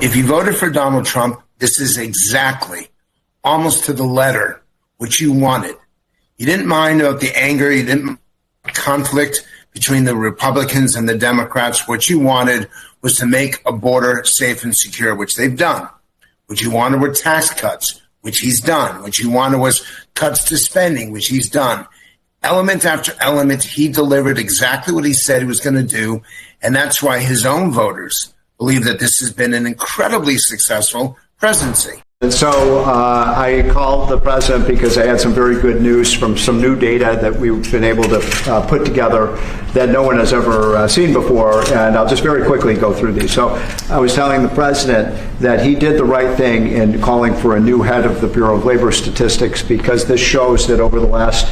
If you voted for Donald Trump, this is exactly, almost to the letter, what you wanted. You didn't mind about the anger. You didn't mind conflict between the Republicans and the Democrats. What you wanted was to make a border safe and secure, which they've done. What you wanted were tax cuts, which he's done. What you wanted was cuts to spending, which he's done. Element after element, he delivered exactly what he said he was going to do. And that's why his own voters believe that this has been an incredibly successful presidency. And so I called the president because I had some very good news from some new data that we've been able to put together that no one has ever seen before, and I'll just very quickly go through these. So I was telling the president that he did the right thing in calling for a new head of the Bureau of Labor Statistics, because this shows that over the last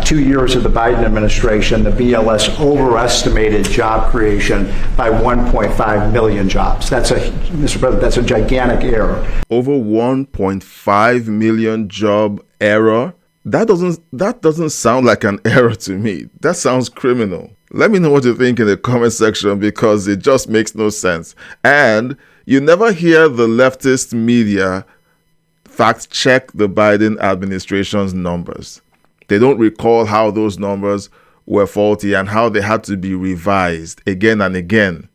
2 years of the Biden administration, the BLS overestimated job creation by 1.5 million jobs. Mr. President, that's a gigantic error. Over 1.5 million job error? That doesn't sound like an error to me. That sounds criminal. Let me know what you think in the comment section, because it just makes no sense. And you never hear the leftist media fact check the Biden administration's numbers. They don't recall how those numbers were faulty and how they had to be revised again and again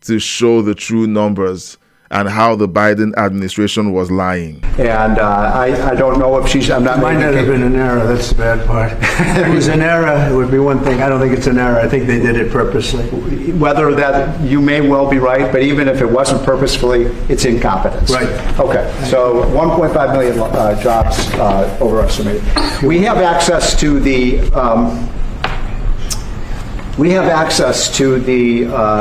to show the true numbers and how the Biden administration was lying. And I don't know if she's... It might not have been an error. That's the bad part. If it was an error, it would be one thing. I don't think it's an error. I think they did it purposely. Whether that, you may well be right, but even if it wasn't purposefully, it's incompetence. Right. Okay, so 1.5 million jobs overestimated. We have access to the...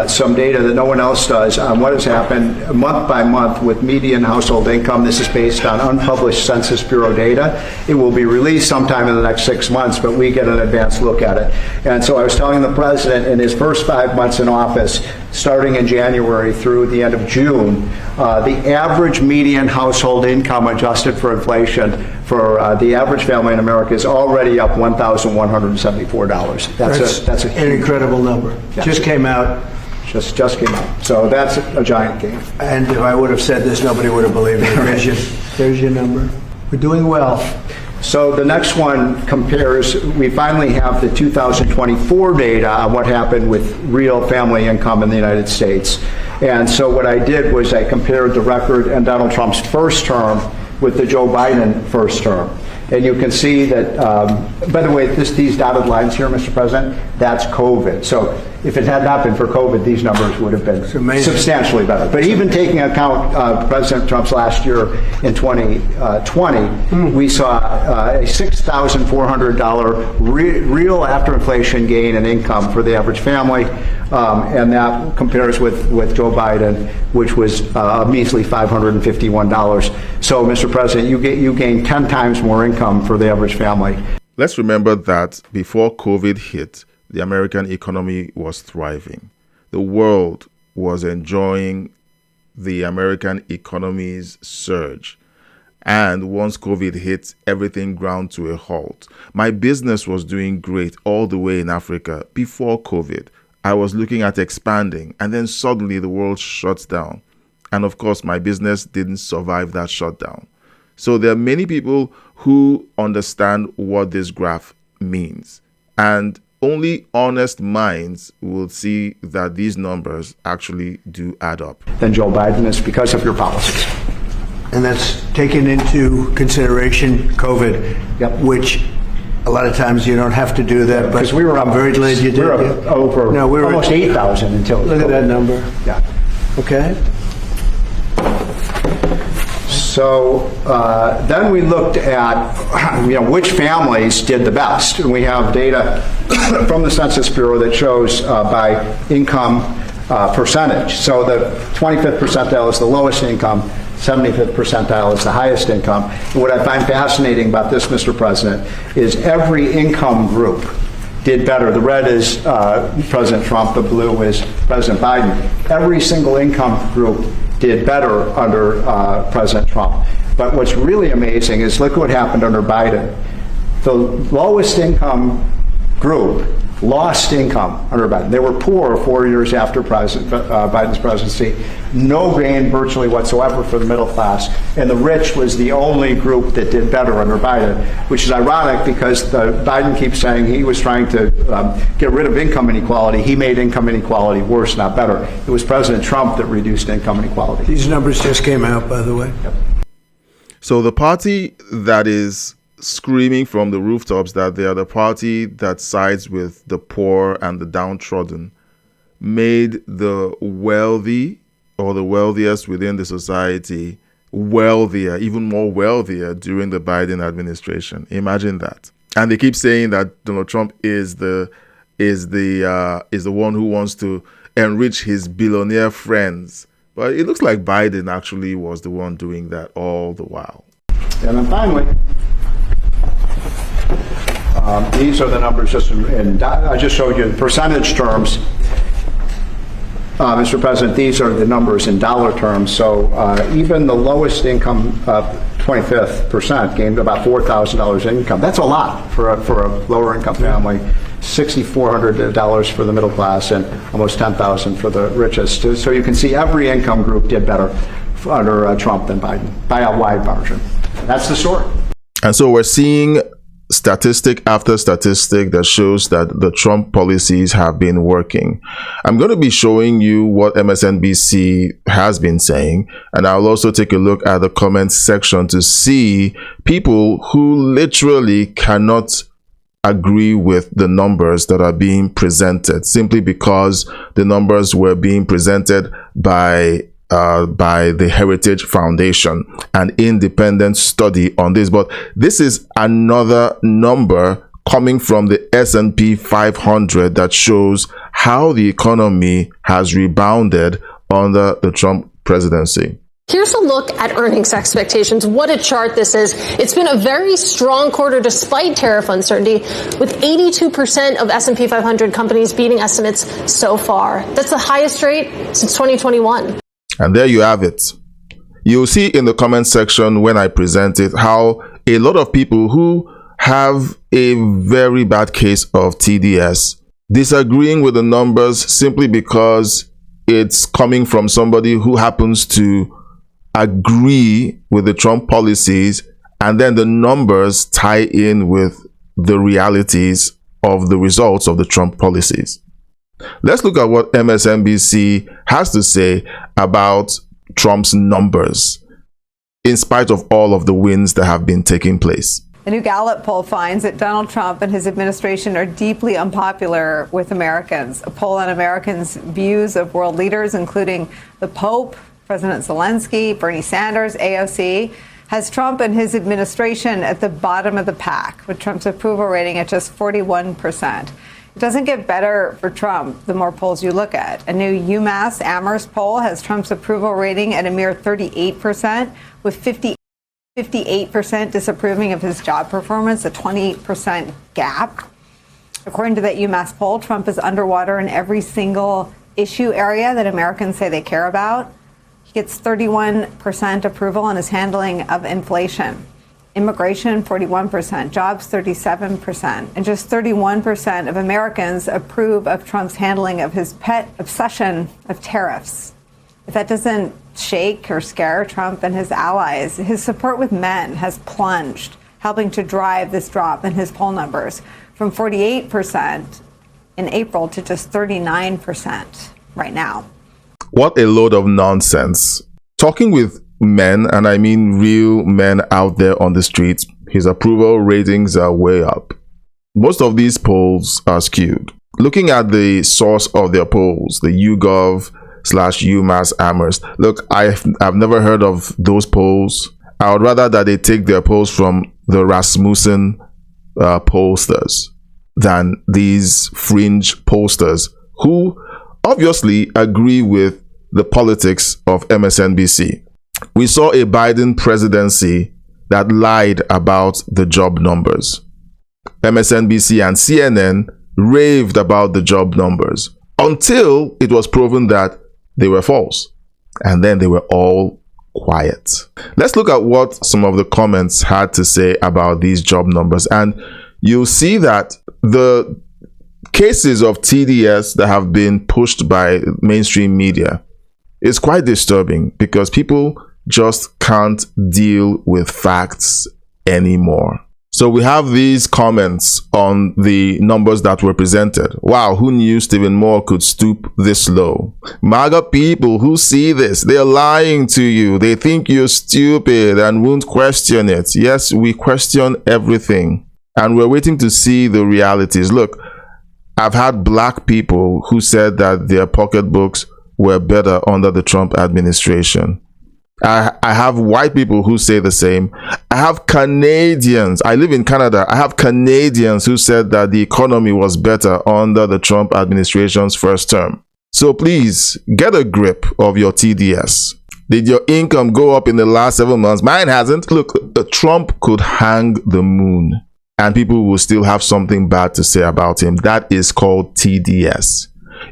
some data that no one else does on what has happened month by month with median household income. This is based on unpublished Census Bureau data. It will be released sometime in the next 6 months, but we get an advanced look at it. And so I was telling the president, in his first 5 months in office, starting in January through the end of June, the average median household income adjusted for inflation for the average family in America is already up $1,174. That's an incredible number. Yeah. Just came out. Just came out. So that's a giant gain. And if I would have said this, nobody would have believed me. There's your number. We're doing well. So the next one compares, we finally have the 2024 data on what happened with real family income in the United States. And so what I did was I compared the record in Donald Trump's first term with the Joe Biden first term. And you can see that, by the way, these dotted lines here, Mr. President, that's COVID. So if it had not been for COVID, these numbers would have been substantially better. But even taking account President Trump's last year in 2020, we saw a $6,400 real after inflation gain in income for the average family. And that compares with Joe Biden, which was a measly $551. So, Mr. President, you gained 10 times more income for the average family. Let's remember that before COVID hit, the American economy was thriving. The world was enjoying the American economy's surge. And once COVID hit, everything ground to a halt. My business was doing great all the way in Africa before COVID. I was looking at expanding, and then suddenly the world shuts down. And of course, my business didn't survive that shutdown. So there are many people who understand what this graph means. And only honest minds will see that these numbers actually do add up. Then Joe Biden is because of your policies. And that's taken into consideration COVID, which a lot of times you don't have to do that. Because we were I'm very glad you did. We were over almost 8,000 until. Look at that number. Yeah. Okay. So then we looked at which families did the best. And we have data from the Census Bureau that shows by income percentage. So the 25th percentile is the lowest income, 75th percentile is the highest income. And what I find fascinating about this, Mr. President, is every income group did better. The red is President Trump, the blue is President Biden. Every single income group did better under President Trump. But what's really amazing is look what happened under Biden. The lowest income group lost income under Biden. They were poor 4 years after Biden's presidency. No gain virtually whatsoever for the middle class. And the rich was the only group that did better under Biden, which is ironic because Biden keeps saying he was trying to get rid of income inequality. He made income inequality worse, not better. It was President Trump that reduced income inequality. These numbers just came out, by the way. Yep. So the party that is screaming from the rooftops that they are the party that sides with the poor and the downtrodden made the wealthy or the wealthiest within the society wealthier, even more wealthier during the Biden administration. Imagine that. And they keep saying that Donald Trump is the one who wants to enrich his billionaire friends. But it looks like Biden actually was the one doing that all the while. And then finally, these are the numbers just I just showed you in percentage terms. Mr. President, these are the numbers in dollar terms. So even the lowest income 25th percent gained about $4,000 in income. That's a lot for a lower income family. $6,400 for the middle class and almost $10,000 for the richest. So you can see every income group did better under Trump than Biden by a wide margin. That's the story. And so we're seeing statistic after statistic that shows that the Trump policies have been working. I'm going to be showing you what MSNBC has been saying, and I'll also take a look at the comments section to see people who literally cannot agree with the numbers that are being presented simply because the numbers were being presented by the Heritage Foundation, an independent study on this. But this is another number coming from the S&P 500 that shows how the economy has rebounded under the Trump presidency. Here's a look at earnings expectations. What a chart this is. It's been a very strong quarter despite tariff uncertainty, with 82% of S&P 500 companies beating estimates so far. That's the highest rate since 2021. And there you have it. You'll see in the comment section when I present it how a lot of people who have a very bad case of TDS disagreeing with the numbers simply because it's coming from somebody who happens to agree with the Trump policies, and then the numbers tie in with the realities of the results of the Trump policies. Let's look at what MSNBC has to say about Trump's numbers, in spite of all of the wins that have been taking place. A new Gallup poll finds that Donald Trump and his administration are deeply unpopular with Americans. A poll on Americans' views of world leaders, including the Pope, President Zelensky, Bernie Sanders, AOC, has Trump and his administration at the bottom of the pack, with Trump's approval rating at just 41%. It doesn't get better for Trump the more polls you look at. A new UMass Amherst poll has Trump's approval rating at a mere 38%, with 58% disapproving of his job performance, a 20% gap. According to that UMass poll, Trump is underwater in every single issue area that Americans say they care about. He gets 31% approval on his handling of inflation. Immigration, 41%. Jobs, 37%. And just 31% of Americans approve of Trump's handling of his pet obsession of tariffs. If that doesn't shake or scare Trump and his allies, his support with men has plunged, helping to drive this drop in his poll numbers from 48% in April to just 39% right now. What a load of nonsense. Talking with men, and I mean real men out there on the streets, his approval ratings are way up. Most of these polls are skewed. Looking at the source of their polls, the YouGov/UMass Amherst. Look, I've never heard of those polls. I would rather that they take their polls from the Rasmussen pollsters than these fringe pollsters who obviously agree with the politics of MSNBC. We saw a Biden presidency that lied about the job numbers. MSNBC and CNN raved about the job numbers until it was proven that they were false. And then they were all quiet. Let's look at what some of the comments had to say about these job numbers. And you'll see that the cases of TDS that have been pushed by mainstream media is quite disturbing because people just can't deal with facts anymore. So we have these comments on the numbers that were presented. Wow, who knew Stephen Moore could stoop this low? MAGA people who see this, they're lying to you. They think you're stupid and won't question it. Yes, we question everything. And we're waiting to see the realities. Look, I've had black people who said that their pocketbooks were better under the Trump administration. I have white people who say the same. I have Canadians. I live in Canada. I have Canadians who said that the economy was better under the Trump administration's first term. So please get a grip of your TDS. Did your income go up in the last 7 months? Mine hasn't. Look, Trump could hang the moon and people will still have something bad to say about him. That is called TDS.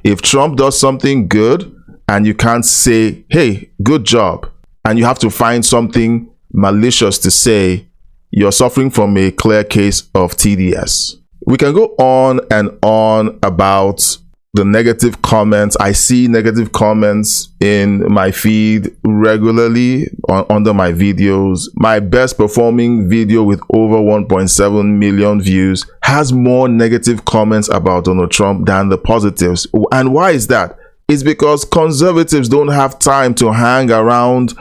If Trump does something good and you can't say, hey, good job, and you have to find something malicious to say, you're suffering from a clear case of TDS. We can go on and on about the negative comments. I see negative comments in my feed regularly under my videos. My best performing video with over 1.7 million views has more negative comments about Donald Trump than the positives. And why is that? It's because conservatives don't have time to hang around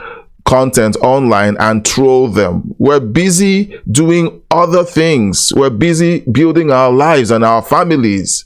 content online and troll them. We're busy doing other things. We're busy building our lives and our families.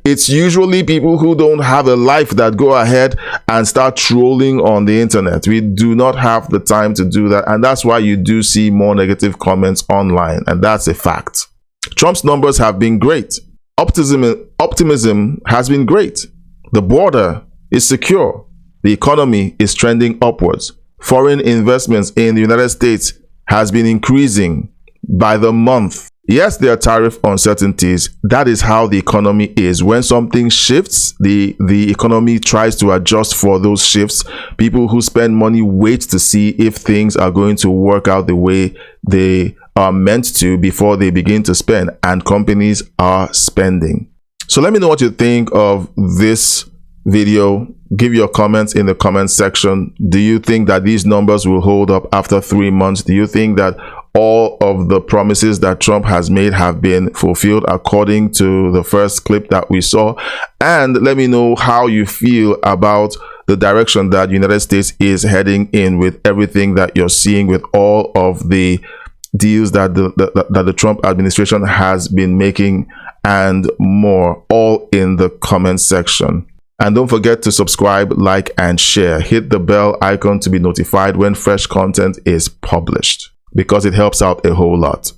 It's usually people who don't have a life that go ahead and start trolling on the internet. We do not have the time to do that. And that's why you do see more negative comments online. And that's a fact. Trump's numbers have been great. Optimism has been great. The border is secure. The economy is trending upwards. Foreign investments in the United States has been increasing by the month. Yes, there are tariff uncertainties. That is how the economy is. When something shifts, the economy tries to adjust for those shifts. People who spend money wait to see if things are going to work out the way they are meant to before they begin to spend, and companies are spending. So let me know what you think of this video. Give your comments in the comment section. Do you think that these numbers will hold up after 3 months? Do you think that all of the promises that Trump has made have been fulfilled according to the first clip that we saw? And let me know how you feel about the direction that the United States is heading in with everything that you're seeing, with all of the deals that the Trump administration has been making and more, all in the comment section. And don't forget to subscribe, like, and share. Hit the bell icon to be notified when fresh content is published, because it helps out a whole lot.